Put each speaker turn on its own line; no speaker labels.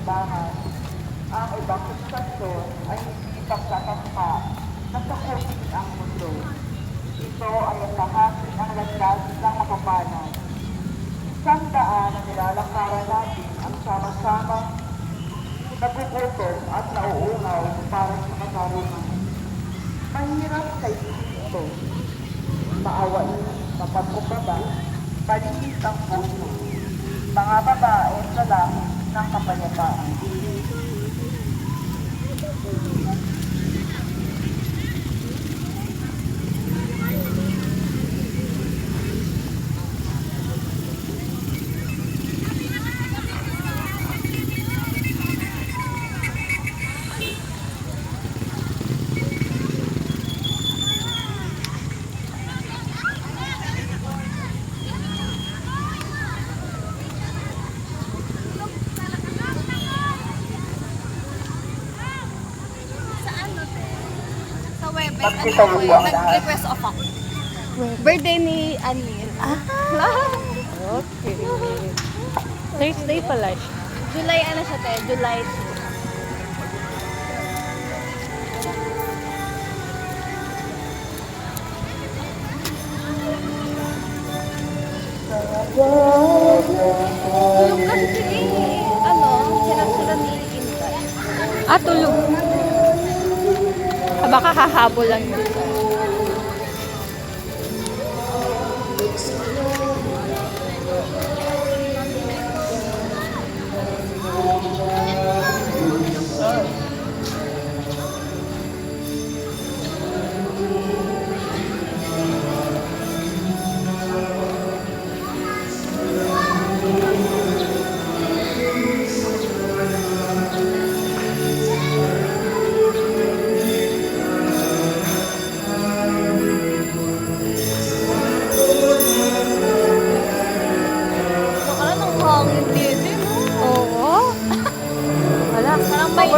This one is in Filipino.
libangan. Ang ibang konstruksyon ay hindi pagtatangka na sakupin ang mundo. Ito ay ang bahagi ng landas ng makapanag. Isang daan na nilalakaran natin ang sama-sama nagugutom at nauuhaw para sa katarungan. Mahirap sa ito. Maawain, mapagkumbaba, palinis ang puso. Mga babae sa langit ng kapayapaan.
Nag-request of ako. Birthday ni Anil.
Okay. Thursday pala siya.
July ano siya te? July 2. Tulog kasi si sila ni Inday.
Tulog. Baka hahabol lang yun.
Baka lang ang hangin din.
Oo. Wala.
Parang may